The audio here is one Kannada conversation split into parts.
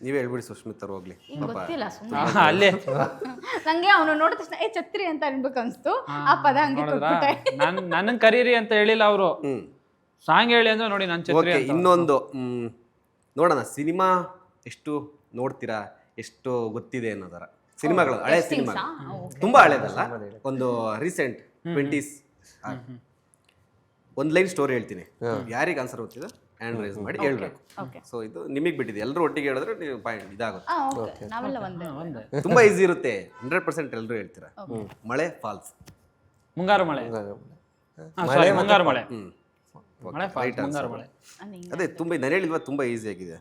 ನೀವೇ ಹೇಳ್ಬಿಡಿ ಸುಷ್ಮಿತ್ ಅವ್ರು ಹೋಗ್ಲಿ ಗೊತ್ತಿಲ್ಲ ಅಲ್ಲೇ ನಂಗೆ ಅವನು ನೋಡಿದ ತಕ್ಷಣ ಛತ್ರಿ ಅಂತ ಅನ್ಬೇಕು ಅನ್ಸ್ತು ಆ ಪದ ಹಂಗೆ ಕೊಟ್ಬಿಟ್ಟೆ. ನನ್ನನ್ ಕರೀರಿ ಅಂತ ಹೇಳಿಲ್ಲ ಅವರು, ಸಾಂಗ್ ಹೇಳಿ ಅಂದ್ರೆ ನೋಡಿ ನಾನು ಛತ್ರಿ ಓಕೆ ಇನ್ನೊಂದು ನೋಡೋಣ ಸಿನಿಮಾ ಎಷ್ಟು ನೋಡ್ತೀರಾ ಎಷ್ಟು ಗೊತ್ತಿದೆ ಅನ್ನೋದರ ಸಿನಿಮಾಗಳು ಹಳೆ ಸಿನಿಮಾ ತುಂಬಾ ಹಳೇದಲ್ಲ ಒಂದು ರೀಸೆಂಟ್ 20s ಒಂದು ಲೈನ್ ಸ್ಟೋರಿ ಹೇಳ್ತೀನಿ ಯಾರಿಗೆ ಆನ್ಸರ್ ಗೊತ್ತಿದೆ ಹ್ಯಾಂಡ್ ರೈಸ್ ಮಾಡಿ ಹೇಳ್ಬೇಕು. ಸೊ ಇದು ನಿಮಗೆ ಬಿಟ್ಟಿದೆ, ಎಲ್ಲರೂ ಒಟ್ಟಿಗೆ ಹೇಳಿದ್ರೆ ನೀವು ಪಾಯಿಂಟ್ ಇದಾಗುತ್ತೆ. ನಾವೆಲ್ಲ ಒಂದೇ. ತುಂಬಾ ಈಸಿ ಇರುತ್ತೆ, 100% ಎಲ್ಲರೂ ಹೇಳ್ತೀರಾ. ಮಳೆ ಫಾಲ್ಸ್, ಮುಂಗಾರು ಮಳೆ, ಮುಂಗಾರು ಮಳೆ, ಮಳೆ ರೈಟ್ ಮುಂಗಾರು ಮಳೆ. ಅದೇ ತುಂಬಾ ನಾನು ಹೇಳಿಲ್ವಾ ತುಂಬಾ ಈಸಿ ಆಗಿದೆ.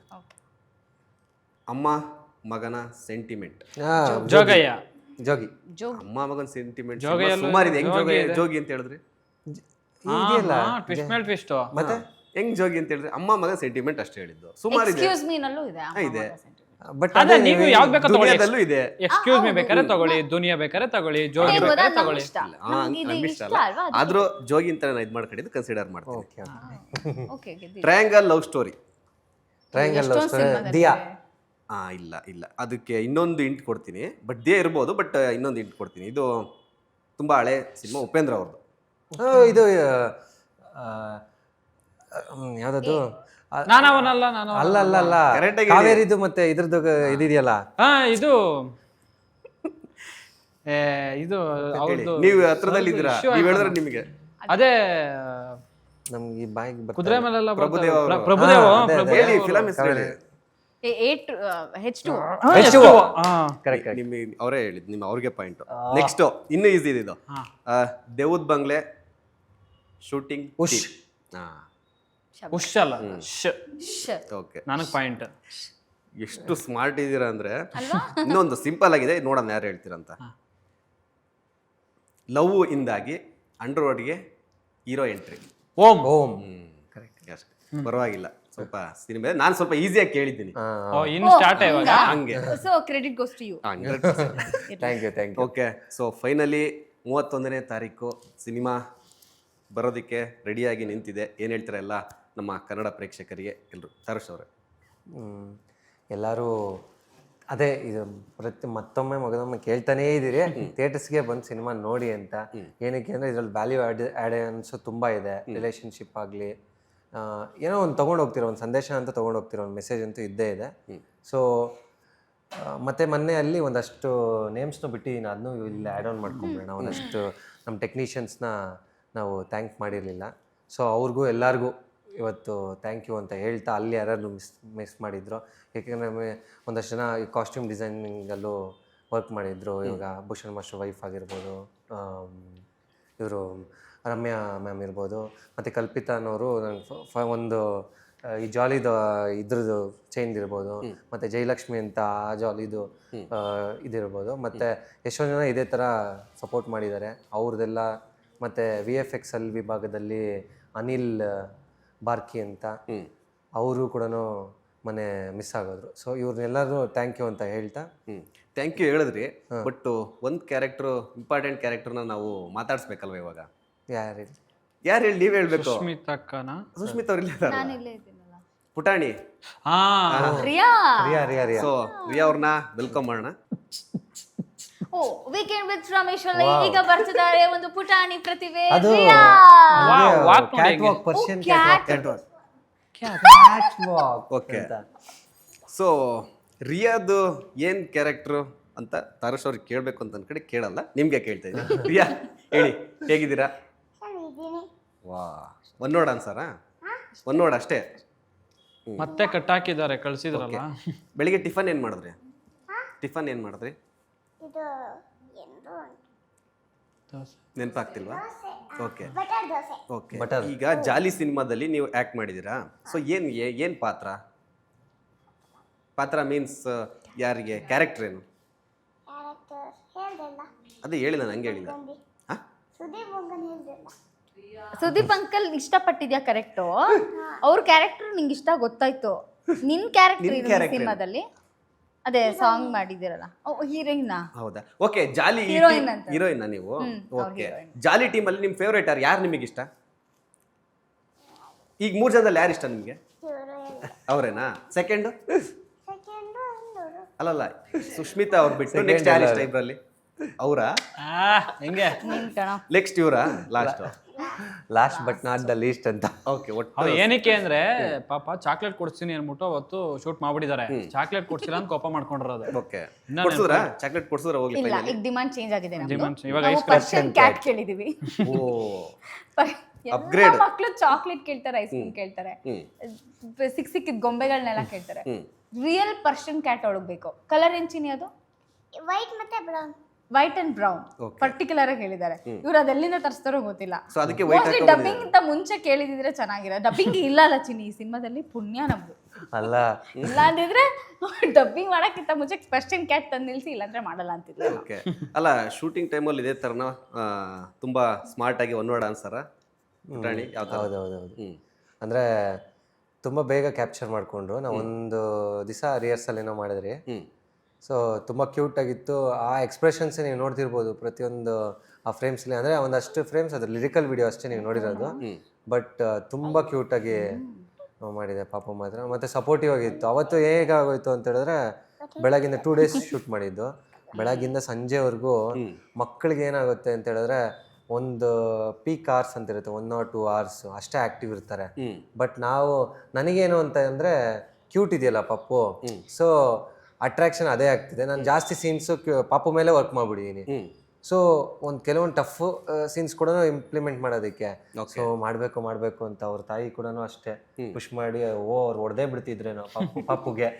ಅಮ್ಮ ಮಗನ ಸೆಂಟಿಮೆಂಟ್, ಜೋಗಯ್ಯ, ಜೋಗಿ, ಅಮ್ಮ ಮಗನ ಸೆಂಟಿಮೆಂಟ್ ಸುಮಾರು ಇದೆ. ಹೆಂಗ್ ಜೋಗಿ ಅಂತ ಹೇಳಿದ್ರಿ? ಟ್ವಿಸ್ಟ್ ಮೇಲೆ ಟ್ವಿಸ್ಟ್. ಮತ್ತೆ ಹೆಂಗ್ ಜೋಗಿ ಅಂತ ಹೇಳಿದ್ರೆ ಅಮ್ಮ ಮಗನ ಸೆಂಟಿಮೆಂಟ್ ಅಷ್ಟೇ ಹೇಳಿದ್ದು. ಸುಮಾರು ಇದೆ, ಎಕ್ಸ್ಕ್ಯೂಸ್ ಮೀ ನಲ್ಲೂ ಇದೆ. ಇದೆ. ಬಟ್ ಅದೇ ನೀವು ಯಾವ್ದು ಬೇಕಾದ್ರೆ ತಗೊಳ್ಳಿ. ದುನಿಯಾದಲ್ಲೂ ಇದೆ. ಎಕ್ಸ್ಕ್ಯೂಸ್ ಮೀ ಬೇಕಾದ್ರೆ ತಗೊಳ್ಳಿ, ದುನಿಯಾ ಬೇಕಾದ್ರೆ ತಗೊಳ್ಳಿ, ಜೋಗಿ ಬೇಕಾದ್ರೆ ತಗೊಳ್ಳಿ. ನಮ್ಗೆ ಇಷ್ಟ ಅಲ್ಲ, ಆದ್ರೂ ಜೋಗಿ ಅಂತ ನಾನು ಇದು ಮಾಡ್ಕೊಂಡಿದ್ದು ಕನ್ಸಿಡರ್ ಮಾಡ್ತೀನಿ. Okay triangle love story. Triangle love story ದಿಯಾ. ಇಲ್ಲ ಇಲ್ಲ, ಅದಕ್ಕೆ ಇನ್ನೊಂದು ಇಂಟ್ ಕೊಡ್ತೀನಿ. ಬಟ್ ದೇ ಇರ್ಬೋದು, ಬಟ್ ಇನ್ನೊಂದು ಇಂಟ್ ಕೊಡ್ತೀನಿ. ಇದು ತುಂಬಾ ಹಳೆ ಸಿನಿಮಾ, ಉಪೇಂದ್ರ ಅವ್ರದ್ದು. ಇದು ಯಾವ್ದದು? ನಾನವನಲ್ಲ, ನಾನು ಅಲ್ಲ ಅಲ್ಲ ಅಲ್ಲ, Correct ಆಗಿ ಕಾವೇರಿದು ಮತ್ತೆ ಇದ್ರದ್ದು ಇದೆಯಲ್ಲ. ಇದು ಇದು ಅವ್ರದ್ದು ನೀವು ಹತ್ರದಲ್ಲಿ ಇದ್ದೀರಾ, ನೀವು ಹೇಳಿದ್ರೆ ನಿಮಗೆ ಅದೇ ನಮ್ಗೆ ಬಾಯಿಗೆ ಕುದುರೆ ಮೇಲೆಲ್ಲ ಪ್ರಭುದೇವ ಅವರು. ಪ್ರಭುದೇವ ಹೇಳಿ ಫಿಲಂ ಹೆಸರು ಹೇಳಿ. ಕರೆಕ್ಟ್. ನಿಮಗೆ ಅವರೇ ಹೇಳಿದ್, ನಿಮ್ಮ ಅವ್ರಿಗೆ ಪಾಯಿಂಟ್. ನೆಕ್ಸ್ಟ್ ಇನ್ನೂ ಈಸಿ ಇದೆ ಇದು. ದೇವದ್ ಬಂಗ್ಲೆ ಶೂಟಿಂಗ್. ಉಶ್. ಉಶ್ ಅಲ್ಲ, ಓಕೆ, ನನಗೆ ಪಾಯಿಂಟ್. ಎಷ್ಟು ಸ್ಮಾರ್ಟ್ ಇದ್ದೀರಾ ಅಂದ್ರೆ. ಇನ್ನೊಂದು ಸಿಂಪಲ್ ಆಗಿದೆ, ನೋಡೋಣ ಯಾರು ಹೇಳ್ತೀರಂತ. ಲವ್ ಇಂದಾಗಿ ಅಂಡರ್ವರ್ಡ್ಗೆ ಹೀರೋ ಎಂಟ್ರಿ. ಓಂ. ಓಂ. ಪರವಾಗಿಲ್ಲ, ಸ್ವಲ್ಪ ಸಿನಿಮಾ ನಾನು ಸ್ವಲ್ಪ ಈಸಿಯಾಗಿ ಕೇಳಿದ್ದೀನಿ. ಇನ್ನು ಸ್ಟಾರ್ಟ್ ಇವಾಗ ಹಂಗೆ. So credit goes to you. Thank you. Okay, so finally 31ನೇ ತಾರೀಕು ಸಿನಿಮಾ ಬರೋದಕ್ಕೆ ರೆಡಿಯಾಗಿ ನಿಂತಿದೆ. ಏನು ಹೇಳ್ತಾರೆ ಎಲ್ಲ ನಮ್ಮ ಕನ್ನಡ ಪ್ರೇಕ್ಷಕರಿಗೆ ಎಲ್ಲರೂ? ತರುಷ್ ಅವರೇ. ಎಲ್ಲರೂ ಅದೇ ಇದು ಮತ್ತೊಮ್ಮೆ ಮಗದೊಮ್ಮೆ ಕೇಳ್ತಾನೇ ಇದ್ದೀರಿ, ಥಿಯೇಟರ್ಸ್ಗೆ ಬಂದು ಸಿನಿಮಾ ನೋಡಿ ಅಂತ. ಏನಕ್ಕೆ ಅಂದರೆ ಇದ್ರಲ್ಲಿ ವ್ಯಾಲ್ಯೂ ಆ್ಯಡನ್ಸು ತುಂಬ ಇದೆ. ರಿಲೇಷನ್ಶಿಪ್ ಆಗಲಿ, ಏನೋ ಒಂದು ತೊಗೊಂಡು ಹೋಗ್ತಿರೋ ಒಂದು ಸಂದೇಶ ಅಂತ ತೊಗೊಂಡು ಹೋಗ್ತಿರೋ ಒಂದು ಮೆಸೇಜ್ ಅಂತೂ ಇದ್ದೇ ಇದೆ. ಸೊ ಮತ್ತು ಮೊನ್ನೆ ಅಲ್ಲಿ ಒಂದಷ್ಟು ನೇಮ್ಸ್ನ ಬಿಟ್ಟು ಅದನ್ನೂ ಇಲ್ಲಿ ಆ್ಯಡ್ ಆನ್ ಮಾಡ್ಕೊಂಬಿಡೋಣ. ಒಂದಷ್ಟು ನಮ್ಮ ಟೆಕ್ನಿಷಿಯನ್ಸ್ನ ನಾವು ಥ್ಯಾಂಕ್ ಮಾಡಿರಲಿಲ್ಲ. ಸೊ ಅವ್ರಿಗೂ ಎಲ್ಲರಿಗೂ ಇವತ್ತು ಥ್ಯಾಂಕ್ ಯು ಅಂತ ಹೇಳ್ತಾ, ಅಲ್ಲಿ ಯಾರು ಮಿಸ್ ಮಾಡಿದ್ರು. ಏಕೆಂದರೆ ಒಂದಷ್ಟು ಜನ ಈ ಕಾಸ್ಟ್ಯೂಮ್ ಡಿಸೈನಿಂಗಲ್ಲೂ ವರ್ಕ್ ಮಾಡಿದ್ರು. ಇವಾಗ ಭೂಷಣ್ ಮಾಸ್ಟರ್ ವೈಫ್ ಆಗಿರ್ಬೋದು, ಇವರು ರಮ್ಯಾ ಮ್ಯಾಮ್ ಇರ್ಬೋದು, ಮತ್ತು ಕಲ್ಪಿತಾ ಅನ್ನೋರು ನನಗೆ ಒಂದು ಈ ಜಾಲಿದು ಇದ್ರದ್ದು ಚೇಂಜ್ ಇರ್ಬೋದು, ಮತ್ತು ಜಯಲಕ್ಷ್ಮಿ ಅಂತ ಆ ಜಾಲಿದು ಇದಿರ್ಬೋದು. ಮತ್ತು ಎಷ್ಟೊಂದು ಜನ ಇದೇ ಥರ ಸಪೋರ್ಟ್ ಮಾಡಿದ್ದಾರೆ ಅವ್ರದ್ದೆಲ್ಲ. ಮತ್ತು VFX ಅಲ್ಲಿ ವಿಭಾಗದಲ್ಲಿ ಅನಿಲ್ ಬಾರ್ಕಿ ಅಂತ, ಅವರು ಕೂಡ ಮನೆ ಮಿಸ್ ಆಗೋದ್ರು. ಸೊ ಇವ್ರನ್ನೆಲ್ಲರೂ ಥ್ಯಾಂಕ್ ಯು ಅಂತ ಹೇಳ್ತಾ. ಥ್ಯಾಂಕ್ ಯು ಹೇಳಿದ್ರಿ, ಬಟ್ ಒಂದು ಕ್ಯಾರೆಕ್ಟ್ರು, ಇಂಪಾರ್ಟೆಂಟ್ ಕ್ಯಾರೆಕ್ಟರ್ನ ನಾವು ಮಾತಾಡ್ಸ್ಬೇಕಲ್ವ ಇವಾಗ? ಯಾರು ಹೇಳಿ? ನೀವ್ ಹೇಳ್ಬೇಕು. ಸುಷ್ಮಿತ್ ಅಕ್ಕನ, ಸುಷ್ಮಿತ್ ಅವ್ರು ನಾನು ಇಲ್ಲೇ ಇದ್ದೀನಲ್ಲ. ಪುಟಾಣಿ. ರಿಯಾ. ಸೊ ರಿಯಾ ಅವ್ರನ್ನ ವೆಲ್ಕಮ್ ಮಾಡೋಣ. ಓ, ವೀಕೆಂಡ್ ವಿತ್ ರಮೇಶ್ ಅಲ್ಲಿ ಈಗ ಬರ್ತಿದ್ದಾರೆ ಒಂದು ಪುಟಾಣಿ ಪ್ರತಿಭೆ ಅದು Riya. Cat walk, Persian cat walk. Okay, so ರಿಯಾದು ಏನ್ ಕ್ಯಾರೆಕ್ಟ್ರು ಅಂತ ತಾರಶ್ ಅವ್ರಿಗೆ ಕೇಳಬೇಕು ಅಂತ ಅನ್ಕಡೆ ಕೇಳಲ್ಲ, ನಿಮ್ಗೆ ಕೇಳ್ತಾ ಇದ್ದೀನಿ. ರಿಯಾ ಹೇಳಿ, ಹೇಗಿದ್ದೀರಾ? ವಾ, ಒನ್ ವರ್ಡ್ ಆನ್ಸರಾ? ಒನ್ ವರ್ಡ್ ಅಷ್ಟೇ. ಮತ್ತೆ ಕಟ್ಟಾಕಿದ್ದಾರೆ, ಕಳ್ಸಿದ್ರಲ್ಲ. ಬೆಳಿಗ್ಗೆ ಟಿಫನ್ ಏನು ಮಾಡಿದ್ರಿ? ಟಿಫನ್ ಏನು ಮಾಡಿದ್ರಿ? ನೆನಪಾಗ್ತಿಲ್ವಾ? Okay okay. ಈಗ ಜಾಲಿ ಸಿನಿಮಾದಲ್ಲಿ ನೀವು ಆ್ಯಕ್ಟ್ ಮಾಡಿದ್ದೀರಾ. ಸೊ ಏನು ಪಾತ್ರ ಮೀನ್ಸ್ ಯಾರಿಗೆ? ಕ್ಯಾರೆಕ್ಟರ್ ಏನು? ಅದೇ ಹೇಳಿಲ್ಲ, ನಂಗೆ ಹೇಳಿಲ್ಲ. ಸುದೀಪ್ ಅಂಕಲ್ ಇಷ್ಟಪಟ್ಟಿದ್ಯಾ ಕರೆಕ್ಟು? ಅವ್ರ ಕ್ಯಾರೆಕ್ಟರ್ ನಿಂಗೆ ಇಷ್ಟ ಗೊತ್ತಾಯ್ತು. ನಿನ್ ಕ್ಯಾರೆಕ್ಟರ್ ಸಿನಿಮಾದಲ್ಲಿ ಅದೇ ಸಾಂಗ್ ಮಾಡಿದಿರಲ್ಲ, ಹೀರೋಯಿನ್. ಹೌದಾ? ಓಕೆ, ಜಾಲಿ ಹೀರೋಯಿನ್ ನೀವು? ಓಕೆ, ಜಾಲಿ ಟೀಮ್ ಅಲ್ಲಿ ನಿಮ್ ಫೇವರೇಟ್ ಯಾರು ನಿಮಗೆ ಇಷ್ಟ? ಈಗ 3 ಜನದಲ್ಲಿ ಯಾರು ಇಷ್ಟ ನಿಮಗೆ? ಅವರೇನಾ? ಸೆಕೆಂಡ್ ಅಲ್ಲಲ್ಲ ಸುಷ್ಮಿತಾ ಅವ್ರು ಬಿಟ್ಟು ನೆಕ್ಸ್ಟ್ ಯಾರು ಇಷ್ಟ ಇಬ್ಬರಲ್ಲಿ? ಅವರಾ ಹೆಂಗೆ ನಿನ್ ಕಣ. ನೆಕ್ಸ್ಟ್ ಇವರಾ last? Last but not the least ಅಂತ. ಓಕೆ, ಒಟ್ಟು ಅವ್ರು ಏನಕ್ಕೆ ಅಂದ್ರೆ ಪಾಪ ಚಾಕ್ಲೇಟ್ ಕೊಡ್ತೀನಿ ಅನ್ಬಿಟ್ಟು ಅವತ್ತು ಶೂಟ್ ಮಾಡ್ಬಿಟ್ಟಿದ್ದಾರೆ. ಚಾಕ್ಲೇಟ್ ಕೊಡ್ಸಿಲ್ಲ ಅಂತ ಕೋಪ ಮಾಡ್ಕೊಂಡಿರೋದು. ಓಕೆ, ಕೊಡ್ಸುದ್ರಾ? ಚಾಕ್ಲೇಟ್ ಕೊಡ್ಸುದ್ರಾ? ಹೋಗ್ಲಿ ಇಲ್ಲ, ಈಗ ಡಿಮಾಂಡ್ ಚೇಂಜ್ ಆಗಿದೆ ನಮ್ದು. Demand ಇವಾಗ ನಾವು ice cream ಪರ್ಷಿಯನ್ ಕ್ಯಾಟ್ ಕೇಳಿದೀವಿ. ಓ ಎಲ್ಲ ಮಕ್ಳು ಚಾಕ್ಲೇಟ್ ಕೇಳ್ತಾರೆ, ಐಸ್ ಕ್ರೀಮ್ ಕೇಳ್ತಾರೆ, ಸಿಕ್ಕಿದ ಗೊಂಬೆಗಳನ್ನೆಲ್ಲ ಕೇಳ್ತಾರೆ. ರಿಯಲ್ ಪರ್ಷಿಯನ್ ಕ್ಯಾಟ್ ಒಳಗ್ ಬೇಕು. ಕಲರ್ ಏನ್ ಚಿನಿ ಅದು? ವೈಟ್ ಮತ್ತೆ brown. White and brown particular ಆಗಿ ಹೇಳಿದ್ದಾರೆ. ಇವ್ರು ಅದೆಲ್ಲಿಂದ ತರಿಸ್ತಾರೋ ಗೊತ್ತಿಲ್ಲ. ಸೊ ಅದಕ್ಕೆ ವೈಟ್ ಮೋಸ್ಟ್ಲಿ ಡಬ್ಬಿಂಗ್ ಇಂತ ಮುಂಚೆ ಕೇಳಿದಿದ್ರೆ ಚೆನ್ನಾಗಿರ. ಡಬ್ಬಿಂಗ್ ಇಲ್ಲ ಅಲ್ಲ ಚಿನಿ ಈ ಸಿನಿಮಾದಲ್ಲಿ, ಪುಣ್ಯ ನಮ್ದು. ಅಲ್ಲ ಇಲ್ಲ ಅಂದಿದ್ರೆ ಡಬ್ಬಿಂಗ್ ಮಾಡಕ್ಕಿಂತ ಮುಂಚೆ ಪರ್ಷಿಯನ್ ಕ್ಯಾಟ್ ತಂದು ನಿಲ್ಸಿ, ಇಲ್ಲಾಂದ್ರೆ ಮಾಡಲ್ಲ ಅಂತಿದ್ರು. ಓಕೆ, ಅಲ್ಲ ಶೂಟಿಂಗ್ ಟೈಮಲ್ಲಿ ಇದೇ ಥರನ ತುಂಬಾ ಸ್ಮಾರ್ಟ್ ಆಗಿ ಒನ್ ವರ್ಡ್ ಆನ್ಸರ ರಾಣಿ ಯಾವ ಥರ? ಹೌದೌದೌದು. ಅಂದರೆ ತುಂಬ ಬೇಗ ಕ್ಯಾಪ್ಚರ್ ಮಾಡಿಕೊಂಡ್ರು. ನಾವು ಒಂದು ದಿವಸ ರಿಹರ್ಸಲ್ ಏನೋ ಮಾಡಿದ್ರಿ. ಸೊ ತುಂಬ ಕ್ಯೂಟ್ ಆಗಿತ್ತು. ಆ ಎಕ್ಸ್ಪ್ರೆಷನ್ಸ್ ನೀವು ನೋಡ್ತಿರ್ಬೋದು ಪ್ರತಿಯೊಂದು ಆ ಫ್ರೇಮ್ಸ್ಲಿ. ಅಂದರೆ ಒಂದಷ್ಟು ಫ್ರೇಮ್ಸ್ ಅದು ಲಿರಿಕಲ್ ವಿಡಿಯೋ ಅಷ್ಟೇ ನೀವು ನೋಡಿರೋದು. ಬಟ್ ತುಂಬ ಕ್ಯೂಟಾಗಿ ಮಾಡಿದೆ ಪಾಪ ಮಾತ್ರ. ಮತ್ತು ಸಪೋರ್ಟಿವ್ ಆಗಿತ್ತು. ಅವತ್ತು ಹೇಗಾಗೋಯ್ತು ಅಂತ ಹೇಳಿದ್ರೆ, ಬೆಳಗಿಂದ 2 days ಶೂಟ್ ಮಾಡಿದ್ದು. ಬೆಳಗಿಂದ ಸಂಜೆವರೆಗೂ ಮಕ್ಕಳಿಗೆ ಏನಾಗುತ್ತೆ ಅಂತ ಹೇಳಿದ್ರೆ, ಒಂದು ಪೀಕ್ ಅವರ್ಸ್ ಅಂತ ಇರುತ್ತೆ, 1 or 2 hours ಅಷ್ಟೇ ಆ್ಯಕ್ಟಿವ್ ಇರ್ತಾರೆ. ಬಟ್ ನಾವು ನನಗೇನು ಅಂತ ಅಂದರೆ, ಕ್ಯೂಟ್ ಇದೆಯಲ್ಲ ಪಪ್ಪು, ಸೊ ಅಟ್ರಾಕ್ಷನ್ ಅದೇ ಆಗ್ತಿದೆ. ನಾನು ಜಾಸ್ತಿ ಸೀನ್ಸು ಪಾಪು ಮೇಲೆ ವರ್ಕ್ ಮಾಡಿಬಿಟ್ಟಿದ್ದೀನಿ. ಸೊ ಒಂದು ಕೆಲವೊಂದು ಟಫ್ ಸೀನ್ಸ್ ಕೂಡ ಇಂಪ್ಲಿಮೆಂಟ್ ಮಾಡೋದಕ್ಕೆ ಸೊ ಮಾಡಬೇಕು ಅಂತ ಅವ್ರ ತಾಯಿ ಕೂಡ ಅಷ್ಟೇ ಪುಷ್ ಮಾಡಿ ಅವ್ರು ಹೊಡೆದೇ ಬಿಡ್ತಿದ್ರೇನೋ ಪಪ್ಪುಗೆ.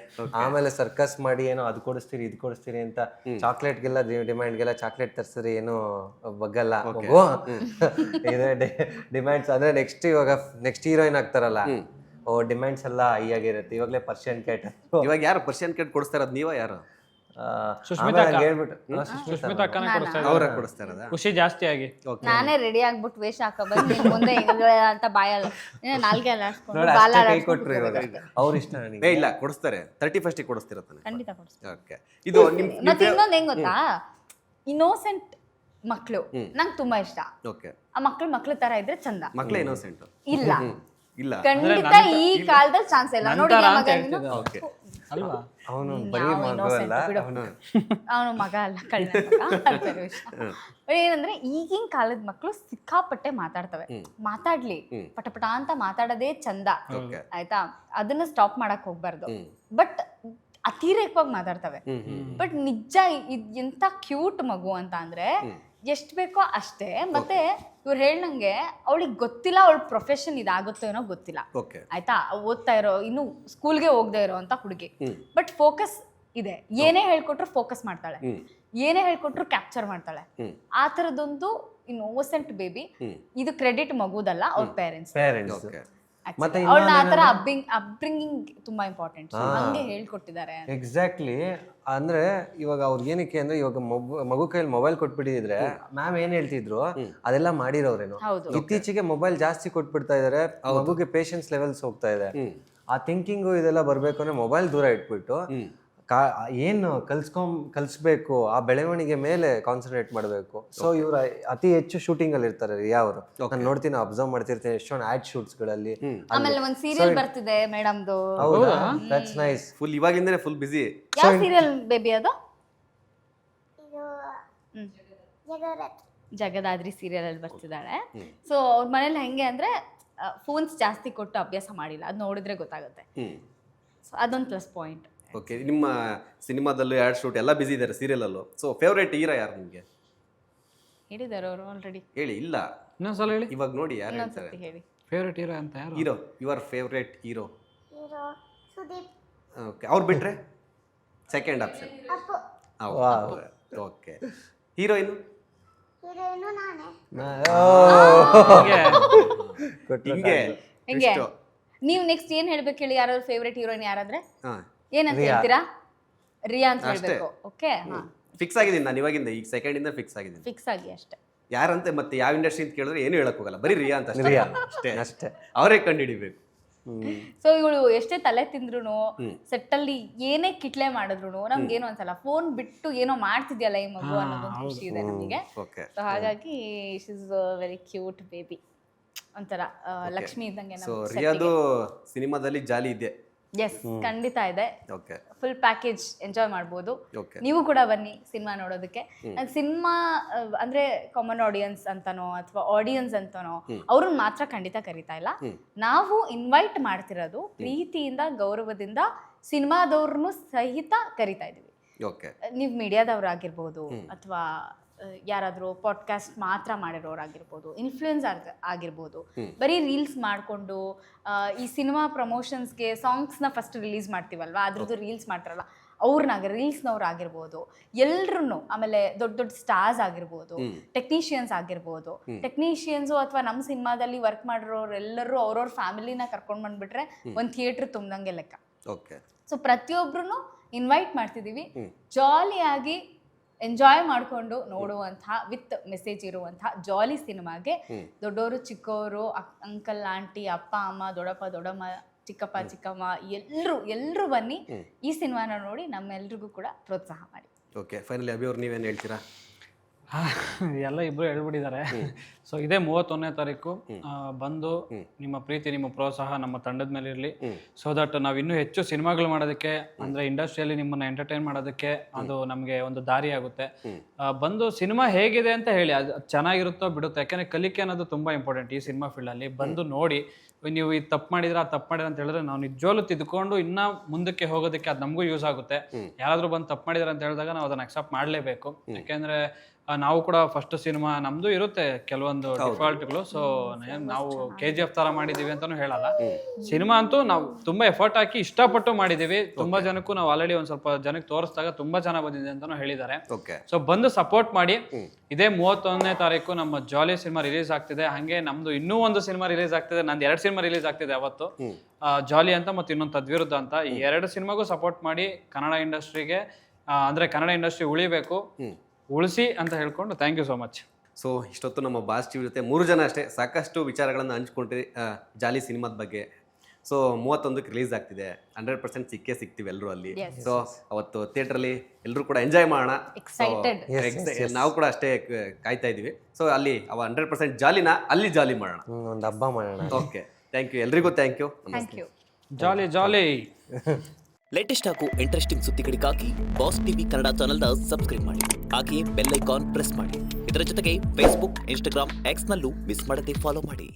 ಆಮೇಲೆ ಸರ್ಕಸ್ ಮಾಡಿ ಏನೋ ಅದು ಕೊಡಿಸ್ತೀರಿ ಅಂತ ಚಾಕ್ಲೇಟ್ಗೆಲ್ಲ ಡಿಮ್ಯಾಂಡ್ಗೆಲ್ಲ ಚಾಕ್ಲೇಟ್ ತರಿಸಿದ್ರೆ ಏನೋ ಬಗ್ಗಲ್ಲ ಮಗು ಇದೆ ಡಿಮ್ಯಾಂಡ್ಸ್. ಅಂದ್ರೆ ನೆಕ್ಸ್ಟ್ ಹೀರೋಯಿನ್ ಆಗ್ತಾರಲ್ಲ, ಡಿಮ್ಯಾಂಡ್ಸ್ ಎಲ್ಲ ಹೈ ಆಗಿರುತ್ತೆ. ಇವಾಗಲೇ ಪರ್ಷಿಯನ್ ಕ್ಯಾಟ್. ಇವಾಗ ಯಾರು ಪರ್ಷಿಯನ್ ಕ್ಯಾಟ್ ಕೊಡಿಸ್ತಾ ಇರೋದು? ನೀವ ಯಾರು? ಸುಷ್ಮಿತಾ ಹೇಳ್ಬಿಟ್ಟು ಅಕ್ಕನ ಕೊಡಿಸ್ತಾ ಇದ್ದಾರೆ. ಅವ್ರ ಕೊಡಿಸ್ತಾ ಇರೋದಾ? ಖುಷಿ ಜಾಸ್ತಿ ಆಗಿ ನಾನೇ ರೆಡಿ ಆಗ್ಬಿಟ್ಟು ವೇಷ ಹಾಕ ಬಂದು ಮುಂದೆ ಅಂತ ಬಾಯಲ್ಲ ನಾಲ್ಗೆ ಎಲ್ಲ ಕೈ ಕೊಟ್ರು ಇವಾಗ ಅವ್ರ ಇಷ್ಟ ನನಗೆ. ಏ ಇಲ್ಲ, ಕೊಡಿಸ್ತಾರೆ. 31st ಕೊಡಿಸ್ತಿರತ್ತಾನೆ. ಖಂಡಿತ ಕೊಡಿಸ್ತೀನಿ. ಓಕೆ, ಇದು ಮತ್ತೆ ಇನ್ನೊಂದು ಹೆಂಗ್ ಗೊತ್ತಾ, ಇನ್ನೋಸೆಂಟ್ ಮಕ್ಳು ನಂಗೆ ತುಂಬಾ ಇಷ್ಟ. ಓಕೆ, ಆ ಮಕ್ಳು ತರ ಇದ್ರೆ ಚಂದ. ಮಕ್ಕಳೇ ಇನ್ನೋಸೆಂಟ್ ಇಲ್ಲ ಇಲ್ಲ, ಖಂಡಿತ ಈ ಕಾಲದಲ್ಲಿ ಚಾನ್ಸ್ ಇಲ್ಲ. ನೋಡಿ ಓಕೆ ಅಲ್ವಾ? ಅವನು ಬರೀ ಮಗು ಅಲ್ಲ, ಅವನು ಮಗ ಅಲ್ಲ, ಕಳ್ಳ ಏನಂದ್ರೆ ಈಗಿನ ಕಾಲದ ಮಕ್ಳು ಸಿಕ್ಕಾಪಟ್ಟೆ ಮಾತಾಡ್ತವೆ. ಮಾತಾಡ್ಲಿ, ಪಟಪಟ ಅಂತ ಮಾತಾಡೋದೇ ಚಂದ, ಆಯ್ತಾ? ಅದನ್ನ ಸ್ಟಾಪ್ ಮಾಡಕ್ ಹೋಗ್ಬಾರ್ದು. ಬಟ್ ಅತಿರೇಕವಾಗಿ ಮಾತಾಡ್ತವೆ. ಬಟ್ ನಿಜ ಎಂತ ಕ್ಯೂಟ್ ಮಗು ಅಂತ ಅಂದ್ರೆ ಎಷ್ಟ್ ಬೇಕೋ ಅಷ್ಟೇ. ಮತ್ತೆ ಇವ್ರು ಹೇಳ್ನಂಗೆ ಅವಳಿಗೆ ಗೊತ್ತಿಲ್ಲ ಅವಳ ಪ್ರೊಫೆಷನ್ ಇದಾಗುತ್ತೋ ಏನೋ ಗೊತ್ತಿಲ್ಲ, ಆಯ್ತಾ? ಓದ್ತಾ ಇರೋ, ಇನ್ನು ಸ್ಕೂಲ್ಗೆ ಹೋಗದೆ ಇರೋ ಅಂತ ಹುಡುಗಿ. ಬಟ್ ಫೋಕಸ್ ಇದೆ. ಏನೇ ಹೇಳ್ಕೊಟ್ರು ಫೋಕಸ್ ಮಾಡ್ತಾಳೆ, ಏನೇ ಹೇಳ್ಕೊಟ್ರು ಕ್ಯಾಪ್ಚರ್ ಮಾಡ್ತಾಳೆ. ಆ ತರದೊಂದು ಇನ್ನೋಸೆಂಟ್ ಬೇಬಿ. ಇದು ಕ್ರೆಡಿಟ್ ಮಗುದಲ್ಲ, ಅವ್ರ ಪೇರೆಂಟ್ಸ್. ಮತ್ತೆ ಅವಳನ್ನ ಆ ತರ ಅಪ್ಬ್ರಿಂಗಿಂಗ್ ತುಂಬಾ ಇಂಪಾರ್ಟೆಂಟ್. ಹಂಗೆ ಹೇಳ್ಕೊಟ್ಟಿದ್ದಾರೆ. ಎಕ್ಸಾಕ್ಟ್ಲಿ. ಅಂದ್ರೆ ಇವಾಗ ಅವ್ರಿಗೆ ಏನಕ್ಕೆ ಅಂದ್ರೆ, ಇವಾಗ ಮಗು ಕೈಯಲ್ಲಿ ಮೊಬೈಲ್ ಕೊಟ್ಬಿಟ್ಟಿದ್ರೆ ಮ್ಯಾಮ್ ಏನ್ ಹೇಳ್ತಿದ್ರು ಅದೆಲ್ಲ ಮಾಡಿರೋರೇನು. ಇತ್ತೀಚೆಗೆ ಮೊಬೈಲ್ ಜಾಸ್ತಿ ಕೊಟ್ಬಿಡ್ತಾ ಇದಾರೆ, ಮಗುಗೆ ಪೇಷನ್ಸ್ ಲೆವೆಲ್ಸ್ ಹೋಗ್ತಾ ಇದೆ. ಆ ಥಿಂಕಿಂಗು ಇದೆಲ್ಲ ಬರ್ಬೇಕು ಅಂದ್ರೆ ಮೊಬೈಲ್ ದೂರ ಇಟ್ಬಿಟ್ಟು ಏನು ಕಲಿಸ್ಬೇಕು ಆ ಬೆಳವಣಿಗೆ ಮೇಲೆ ಕಾನ್ಸಂಟ್ರೇಟ್ ಮಾಡಬೇಕು. ಸೊ ಇವ್ರು ಅತಿ ಹೆಚ್ಚು ಶೂಟಿಂಗ್ ಅಲ್ಲಿ ಇರ್ತಾರೆ. ರಿಯಾ ಅವರು ನಾನು ನೋಡ್ತೀನಿ, ಅಬ್ಸರ್ವ್ ಮಾಡ್ತಿರ್ತೀನಿ ಎಷ್ಟೊಂದು ಆಡ್ ಶೂಟ್ಸ್ ಗಳಲ್ಲಿ. ಆಮೇಲೆ ಒಂದು ಸೀರಿಯಲ್ ಬರ್ತಿದೆ ಮೇಡಮ್ದು. ಹೌದಾ? That's nice. ಫುಲ್ ಇವಾಗಿಂದನೇ ಫುಲ್ ಬಿಸಿ. ಯಾವ ಸೀರಿಯಲ್ ಬೇಬಿ ಅದು? ಜಗದಾದ್ರಿ ಸೀರಿಯಲ್ ಅಲ್ಲಿ ಬರ್ತಿದ್ದಾಳೆ. ಸೊ ಅವ್ರ ಮನೇಲಿ ಹೆಂಗೆ ಅಂದ್ರೆ ಫೋನ್ಸ್ ಜಾಸ್ತಿ ಕೊಟ್ಟು ಅಭ್ಯಾಸ ಮಾಡಿಲ್ಲ. ಅದು ನೋಡಿದ್ರೆ ಗೊತ್ತಾಗುತ್ತೆ. ಸೊ ಅದೊಂದು ಪ್ಲಸ್ ಪಾಯಿಂಟ್. ಓಕೆ, ನಿಮ್ಮ ಸಿನಿಮಾದಲ್ಲೂ ಆ್ಯಡ್ ಶೂಟ್ ಎಲ್ಲ ಬಿಸಿ ಇದ್ದಾರೆ, ಸೀರಿಯಲಲ್ಲೂ. ಸೊ ಫೇವ್ರೇಟ್ ಹೀರೋ ಯಾರು ನಿಮಗೆ? ಹೇಳಿದ್ದಾರೆ ಅವರು ಆಲ್ರೆಡಿ. ಹೇಳಿ. ಇಲ್ಲ, ಇನ್ನೊಂದ್ಸಲ ಹೇಳಿ. ಇವಾಗ ನೋಡಿ ಯಾರು ಹೇಳ್ತಾರೆ. ಹೇಳಿ. ಫೇವ್ರೇಟ್ ಹೀರೋ ಅಂತ ಯಾರು? Hero, your favourite hero. Sudeep. Okay, ಅವ್ರು ಬಿಟ್ರೆ second option. Okay, heroine? Heroine ನಾನೇ. ಹಿಂಗೆ ಹೆಂಗೆ ನೀವು ನೆಕ್ಸ್ಟ್ ಏನ್ ಹೇಳ್ಬೇಕು ಹೇಳಿ? ಯಾರಾದ್ರೂ ಫೇವ್ರೇಟ್ ಹೀರೋಯಿನ್ ಯಾರಾದ್ರೆ ಏನಂತ ಹೇಳ್ತೀರಾ? ರಿಯಾ ಅಂತ ಹೇಳ್ಬೇಕು. ಓಕೆ, ಫಿಕ್ಸ್ ಆಗಿದ್ದೀನಿ ನಾನು ಇವಾಗಿಂದ. ಈಗ ಸೆಕೆಂಡ್ ಇಂದ ಫಿಕ್ಸ್ ಆಗಿದ್ದೀನಿ. ಫಿಕ್ಸ್ ಆಗಿ ಅಷ್ಟೇ. ಯಾರಂತೆ ಮತ್ತೆ ಯಾವ ಇಂಡಸ್ಟ್ರಿ ಅಂತ ಕೇಳಿದ್ರೆ ಏನು ಹೇಳಕ್ ಹೋಗಲ್ಲ, ಬರೀ ರಿಯಾ ಅಂತ ಅಷ್ಟೇ. ಅವರೇ ಕಂಡುಹಿಡಿಬೇಕು. ಸೊ ಇವಳು ಎಷ್ಟೇ ತಲೆ ತಿಂದ್ರು, ಸೆಟ್ ಅಲ್ಲಿ ಏನೇ ಕಿಟ್ಲೆ ಮಾಡಿದ್ರು ನಮ್ಗೇನು ಅನ್ಸಲ್ಲ. ಫೋನ್ ಬಿಟ್ಟು ಏನೋ ಮಾಡ್ತಿದ್ಯಲ್ಲ ಈ ಮಗು ಅನ್ನೋದೊಂದು ಖುಷಿ ಇದೆ ನಮಗೆ. ಸೊ ಹಾಗಾಗಿ she is very cute baby. ಒಂಥರ ಲಕ್ಷ್ಮಿ ಇದ್ದಂಗೆ. ಸೊ ರಿಯಾದು ಸಿನಿಮಾದಲ್ಲಿ ಜಾಲಿ ಇದೆ, ಎಸ್ ಖಂಡಿತ ಇದೆ. ಓಕೆ ಫುಲ್ ಪ್ಯಾಕೇಜ್ ಎಂಜಾಯ್ ಮಾಡ್ಬೋದು. ಓಕೆ ನೀವು ಕೂಡ ಬನ್ನಿ ಸಿನಿಮಾ ನೋಡೋದಕ್ಕೆ. ಸಿನಿಮಾ ಅಂದ್ರೆ ಕಾಮನ್ ಆಡಿಯನ್ಸ್ ಅಂತನೋ ಅಥವಾ ಆಡಿಯನ್ಸ್ ಅಂತನೋ ಅವ್ರನ್ನ ಮಾತ್ರ ಖಂಡಿತ ಕರಿತಾ ಇಲ್ಲ. ನಾವು ಇನ್ವೈಟ್ ಮಾಡ್ತಿರೋದು ಪ್ರೀತಿಯಿಂದ ಗೌರವದಿಂದ ಸಿನಿಮಾದವ್ರನ್ನು ಸಹಿತ ಕರಿತಾ ಇದೀವಿ. ಓಕೆ ನೀವು ಮೀಡಿಯಾದವ್ರಾಗಿರ್ಬೋದು ಅಥವಾ ಯಾರಾದರೂ ಪಾಡ್ಕಾಸ್ಟ್ ಮಾತ್ರ ಮಾಡಿರೋರಾಗಿರ್ಬೋದು, ಇನ್ಫ್ಲೂಯೆನ್ಸ್ ಆಗಿರ್ಬೋದು, ಬರೀ ರೀಲ್ಸ್ ಮಾಡಿಕೊಂಡು ಈ ಸಿನಿಮಾ ಪ್ರಮೋಷನ್ಸ್ಗೆ ಸಾಂಗ್ಸ್ನ ಫಸ್ಟ್ ರಿಲೀಸ್ ಮಾಡ್ತೀವಲ್ವಾ, ಅದ್ರದ್ದು ರೀಲ್ಸ್ ಮಾಡ್ತಾರಲ್ಲ ರೀಲ್ಸ್ನವ್ರು ಆಗಿರ್ಬೋದು, ಎಲ್ರೂ, ಆಮೇಲೆ ದೊಡ್ಡ ದೊಡ್ಡ ಸ್ಟಾರ್ಸ್ ಆಗಿರ್ಬೋದು, ಟೆಕ್ನಿಷಿಯನ್ಸ್ ಆಗಿರ್ಬೋದು, ಟೆಕ್ನಿಷಿಯನ್ಸು ಅಥವಾ ನಮ್ಮ ಸಿನಿಮಾದಲ್ಲಿ ವರ್ಕ್ ಮಾಡಿರೋರೆಲ್ಲರೂ ಅವ್ರವ್ರ ಫ್ಯಾಮಿಲಿನ ಕರ್ಕೊಂಡು ಬಂದ್ಬಿಟ್ರೆ ಒಂದು ಥಿಯೇಟ್ರ್ ತುಂಬ್ದಂಗೆ ಲೆಕ್ಕ. ಓಕೆ ಸೊ ಪ್ರತಿಯೊಬ್ಬರೂ ಇನ್ವೈಟ್ ಮಾಡ್ತಿದ್ದೀವಿ. ಜಾಲಿಯಾಗಿ ಎಂಜಾಯ್ ಮಾಡಿಕೊಂಡು ನೋಡುವಂತಹ ವಿತ್ ಮೆಸೇಜ್ ಇರುವಂತಹ ಜಾಲಿ ಸಿನಿಮಾಗೆ ದೊಡ್ಡವರು ಚಿಕ್ಕವರು ಅಂಕಲ್ ಆಂಟಿ ಅಪ್ಪ ಅಮ್ಮ ದೊಡ್ಡಪ್ಪ ದೊಡ್ಡಮ್ಮ ಚಿಕ್ಕಪ್ಪ ಚಿಕ್ಕಮ್ಮ ಎಲ್ಲರೂ ಬನ್ನಿ ಈ ಸಿನಿಮಾನ ನೋಡಿ ನಮ್ಮೆಲ್ರಿಗೂ ಕೂಡ ಪ್ರೋತ್ಸಾಹ ಮಾಡಿ. ಓಕೆ ಫೈನಲಿ ಅಭಿ ಅವ್ರು ನೀವೇನು ಹೇಳ್ತೀರಾ? ಎಲ್ಲ ಇಬ್ರು ಹೇಳ್ಬಿಟ್ಟಿದ್ದಾರೆ. ಸೊ ಇದೇ 31ನೇ ತಾರೀಕು ಬಂದು ನಿಮ್ಮ ಪ್ರೀತಿ ನಿಮ್ಮ ಪ್ರೋತ್ಸಾಹ ನಮ್ಮ ತಂಡದ ಮೇಲೆ ಇರಲಿ. ಸೊ ದಟ್ ನಾವು ಇನ್ನೂ ಹೆಚ್ಚು ಸಿನಿಮಾಗಳು ಮಾಡೋದಕ್ಕೆ ಅಂದ್ರೆ ಇಂಡಸ್ಟ್ರಿಯಲ್ಲಿ ನಿಮ್ಮನ್ನ ಎಂಟರ್ಟೈನ್ ಮಾಡೋದಕ್ಕೆ ಅದು ನಮಗೆ ಒಂದು ದಾರಿ ಆಗುತ್ತೆ. ಬಂದು ಸಿನಿಮಾ ಹೇಗಿದೆ ಅಂತ ಹೇಳಿ, ಅದು ಚೆನ್ನಾಗಿರುತ್ತೋ ಬಿಡುತ್ತೆ, ಯಾಕಂದ್ರೆ ಕಲಿಕೆ ಅನ್ನೋದು ತುಂಬಾ ಇಂಪಾರ್ಟೆಂಟ್ ಈ ಸಿನಿಮಾ ಫೀಲ್ಡಲ್ಲಿ. ಬಂದು ನೋಡಿ ನೀವು ಈ ತಪ್ಪು ಮಾಡಿದ್ರೆ ಆ ತಪ್ಪು ಮಾಡಿದ್ರೆ ಅಂತ ಹೇಳಿದ್ರೆ ನಾವು ನಿಜವಾಗ್ಲೂ ತಿದ್ಕೊಂಡು ಇನ್ನ ಮುಂದಕ್ಕೆ ಹೋಗೋದಕ್ಕೆ ಅದು ನಮಗೂ ಯೂಸ್ ಆಗುತ್ತೆ. ಯಾರಾದ್ರೂ ಬಂದು ತಪ್ಪು ಮಾಡಿದಾರೆ ಅಂತ ಹೇಳಿದಾಗ ನಾವು ಅದನ್ನ ಅಕ್ಸೆಪ್ಟ್ ಮಾಡಲೇಬೇಕು. ಯಾಕೆಂದ್ರೆ ನಾವು ಕೂಡ ಫಸ್ಟ್ ಸಿನಿಮಾ ನಮ್ದು ಇರುತ್ತೆ ಕೆಲವೊಂದು ಡಿಫಾಲ್ಟ್ಗಳು. ಸೊ ನಾವು KGF ತರ ಮಾಡಿದೀವಿ ಅಂತಾನು ಹೇಳಲ್ಲ. ಸಿನಿಮಾ ಅಂತೂ ನಾವು ತುಂಬಾ ಎಫರ್ಟ್ ಹಾಕಿ ಇಷ್ಟಪಟ್ಟು ಮಾಡಿದೀವಿ. ತುಂಬಾ ಜನಕ್ಕೂ ನಾವು ಆಲ್ರೆಡಿ ಒಂದ್ ಸ್ವಲ್ಪ ಜನಕ್ಕೆ ತೋರಿಸಿದಾಗ ತುಂಬಾ ಚೆನ್ನಾಗಿ ಬಂದಿದೆ ಅಂತಾನು ಹೇಳಿದ್ದಾರೆ. ಸೊ ಬಂದು ಸಪೋರ್ಟ್ ಮಾಡಿ. ಇದೇ 31ನೇ ತಾರೀಕು ನಮ್ಮ ಜಾಲಿ ಸಿನಿಮಾ ರಿಲೀಸ್ ಆಗ್ತಿದೆ. ಹಂಗೆ ನಮ್ದು ಇನ್ನೂ ಒಂದು ಸಿನಿಮಾ ರಿಲೀಸ್ ಆಗ್ತಿದೆ. ನಂದು 2 ಸಿನಿಮಾ ರಿಲೀಸ್ ಆಗ್ತಿದೆ ಅವತ್ತು, ಜಾಲಿ ಅಂತ ಮತ್ತು ಇನ್ನೊಂದು ತದ್ವಿರುದ್ಧ ಅಂತ. ಈ 2 ಸಿನಿಮಾಗೂ ಸಪೋರ್ಟ್ ಮಾಡಿ. ಕನ್ನಡ ಇಂಡಸ್ಟ್ರಿಗೆ ಅಂದ್ರೆ ಕನ್ನಡ ಇಂಡಸ್ಟ್ರಿ ಉಳಿಬೇಕು, ಉಳಿಸಿ ಅಂತ ಹೇಳ್ಕೊಂಡು thank you so much. So ಇಷ್ಟೊತ್ತು ನಮ್ಮ ಬಾಸ್ ಟಿವಿ ಜೊತೆ 3 ಜನ ಅಷ್ಟೇ ಸಾಕಷ್ಟು ವಿಚಾರಗಳನ್ನು ಹಂಚ್ಕೊಂಡ್ರಿ ಜಾಲಿ ಸಿನಿಮಾದ ಬಗ್ಗೆ. ಸೊ 31ಕ್ಕೆ ರಿಲೀಸ್ ಆಗ್ತಿದೆ. 100% ಸಿಗ್ತೀವಿ ಎಲ್ಲರೂ ಅಲ್ಲಿ. ಸೊ ಅವತ್ತು ಥಿಯೇಟ್ರಲ್ಲಿ ಎಲ್ಲರೂ ಕೂಡ ಎಂಜಾಯ್ ಮಾಡೋಣ. ನಾವು ಕೂಡ ಅಷ್ಟೇ ಕಾಯ್ತಾ ಇದೀವಿ. ಸೊ ಅಲ್ಲಿ 100% ಜಾಲಿನ ಅಲ್ಲಿ ಜಾಲಿ ಮಾಡೋಣ, ಒಂದು ಹಬ್ಬ ಮಾಡೋಣ. ಓಕೆ ಥ್ಯಾಂಕ್ ಯು ಎಲ್ರಿಗೂ. Thank you. Jolly jolly. Latest ಹಾಗೂ ಇಂಟ್ರೆಸ್ಟಿಂಗ್ ಸುದ್ದಿಗಳಿಗಾಗಿ ಬಾಸ್ ಟಿವಿ ಕನ್ನಡ ಚಾನೆಲ್ನ ಸಬ್ಸ್ಕ್ರೈಬ್ ಮಾಡಿ. ಹಾಗೆಯೇ ಬೆಲ್ ಐಕಾನ್ ಪ್ರೆಸ್ ಮಾಡಿ. ಇದರ ಜೊತೆಗೆ ಫೇಸ್ಬುಕ್, ಇನ್ಸ್ಟಾಗ್ರಾಮ್, ಎಕ್ಸ್ನಲ್ಲೂ ಮಿಸ್ ಮಾಡದೆ ಫಾಲೋ ಮಾಡಿ.